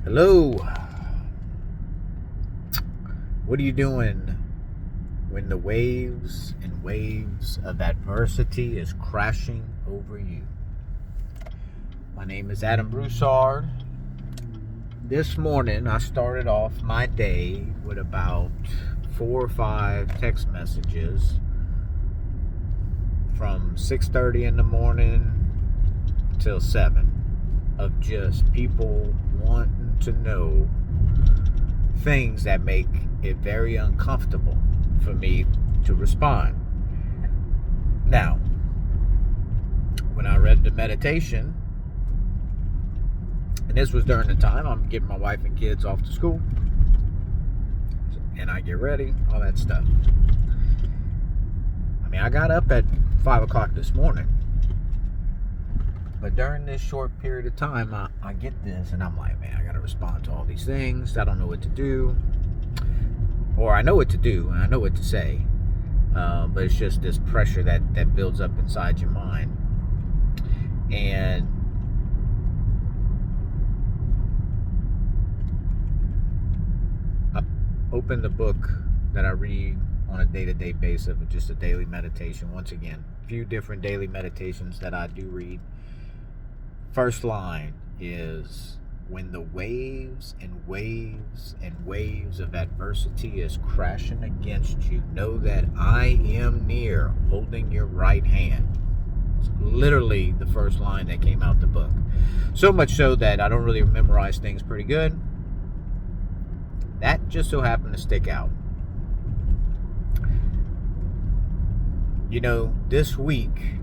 Hello. What are you doing when the waves and waves of adversity is crashing over you? My name is Adam Broussard. This morning I started off my day with about 4 or 5 text messages from 6:30 in the morning till 7 of just people wanting to know things that make it very uncomfortable for me to respond. Now, when I read the meditation, and this was during the time I'm getting my wife and kids off to school, and I get ready, all that stuff. I got up at 5 o'clock this morning, but during this short period of time, I get this, and I'm like, man, I got to respond to all these things. I don't know what to do. Or I know what to do, and I know what to say. But it's just this pressure that builds up inside your mind. And I opened the book that I read on a day-to-day basis, just a daily meditation. Once again, a few different daily meditations that I do read. First line is, when the waves and waves and waves of adversity is crashing against you, know that I am near, holding your right hand. It's literally the first line that came out the book. So much so that I don't really memorize things pretty good. That just so happened to stick out. This week,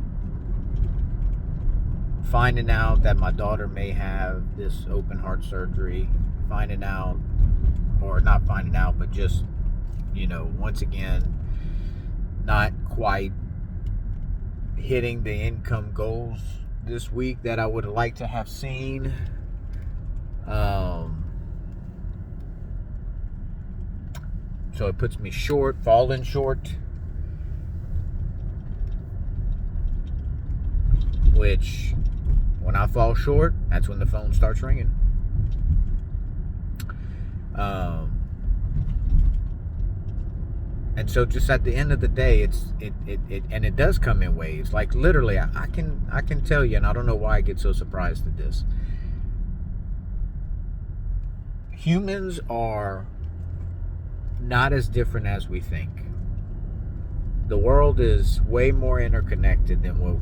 finding out that my daughter may have this open heart surgery, finding out, or not finding out, but just, once again, not quite hitting the income goals this week that I would like to have seen. So it puts me short, falling short, which, when I fall short, that's when the phone starts ringing. And so just at the end of the day, it does come in waves. Like literally, I can tell you, and I don't know why I get so surprised at this. Humans are not as different as we think. The world is way more interconnected than what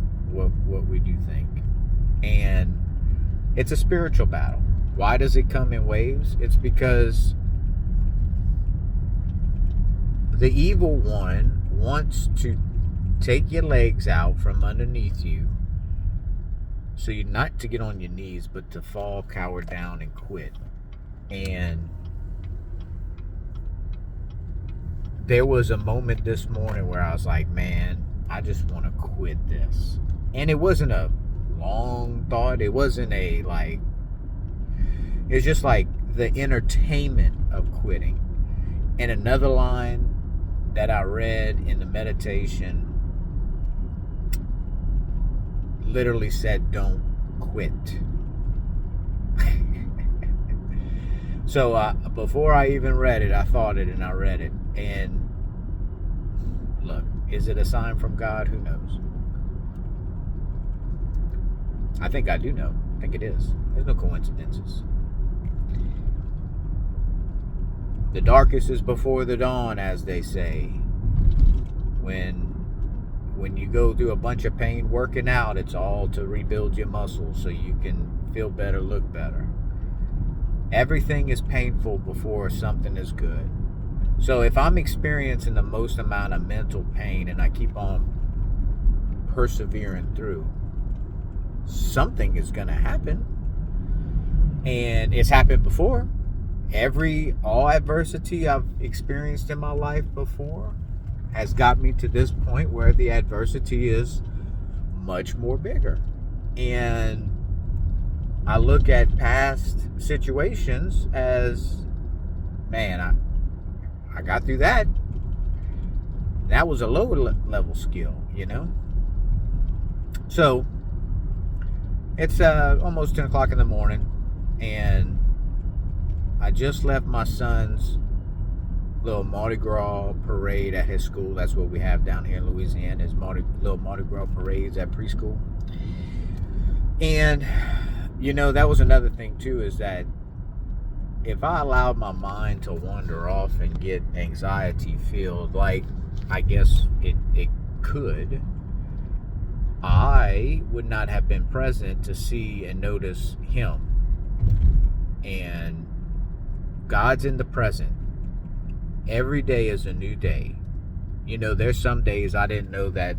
we do think. And it's a spiritual battle. Why does it come in waves? It's because the evil one wants to take your legs out from underneath you, so you're not to get on your knees, but to fall, cower down, and quit. And there was a moment this morning where I was like, man, I just want to quit this. And it wasn't a long thought. It wasn't it's just like the entertainment of quitting. And another line that I read in the meditation literally said, don't quit. So before I even read it, I thought it and I read it. And look, is it a sign from God? Who knows? I think I do know. I think it is. There's no coincidences. The darkest is before the dawn, as they say. When you go through a bunch of pain working out, it's all to rebuild your muscles so you can feel better, look better. Everything is painful before something is good. So if I'm experiencing the most amount of mental pain and I keep on persevering through, something is going to happen. And it's happened before. All adversity I've experienced in my life before has got me to this point where the adversity is much more bigger. And I look at past situations as, man, I got through that. That was a lower level skill, So, it's almost 10 o'clock in the morning, and I just left my son's little Mardi Gras parade at his school. That's what we have down here in Louisiana, is little Mardi Gras parades at preschool. And, you know, that was another thing too, is that if I allowed my mind to wander off and get anxiety filled, like I guess it could, I would not have been present to see and notice him. And God's in the present. Every day is a new day. You know, there's some days I didn't know that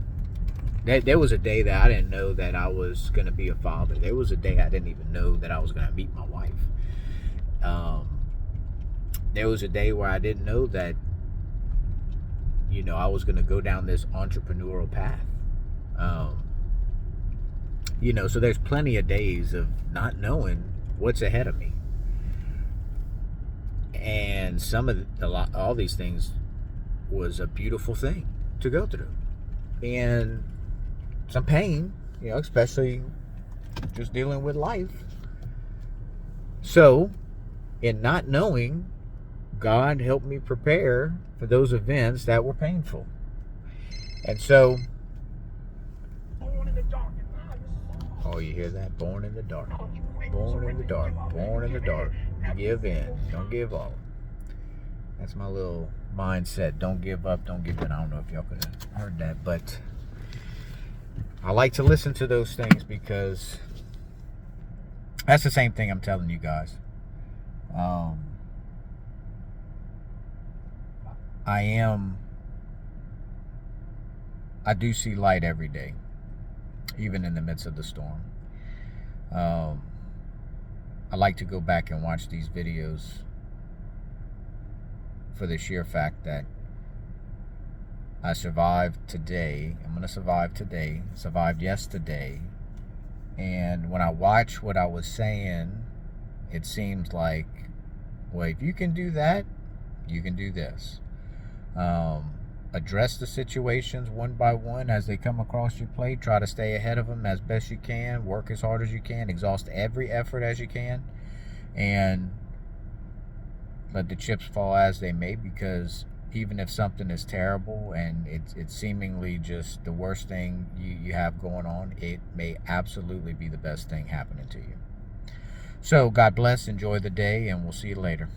there was a day that I didn't know that I was going to be a father. There was a day I didn't even know that I was going to meet my wife. There was a day where I didn't know that, you know, I was going to go down this entrepreneurial path. You know, so there's plenty of days of not knowing what's ahead of me. And all these things was a beautiful thing to go through. And some pain, you know, especially just dealing with life. So, in not knowing, God helped me prepare for those events that were painful. And so, oh, you hear that? Born in the dark. Born in the dark. Born in the dark. Give in. Don't give up. That's my little mindset. Don't give up. Don't give in. I don't know if y'all could have heard that, but I like to listen to those things because that's the same thing I'm telling you guys. I do see light every day, even in the midst of the storm. I like to go back and watch these videos for the sheer fact that I survived today. I'm going to survive today. Survived yesterday. And when I watch what I was saying, it seems like, well, if you can do that, you can do this. Address the situations one by one as they come across your plate. Try to stay ahead of them as best you can. Work as hard as you can. Exhaust every effort as you can. And let the chips fall as they may, because even if something is terrible and it's seemingly just the worst thing you have going on, it may absolutely be the best thing happening to you. So God bless. Enjoy the day, and we'll see you later.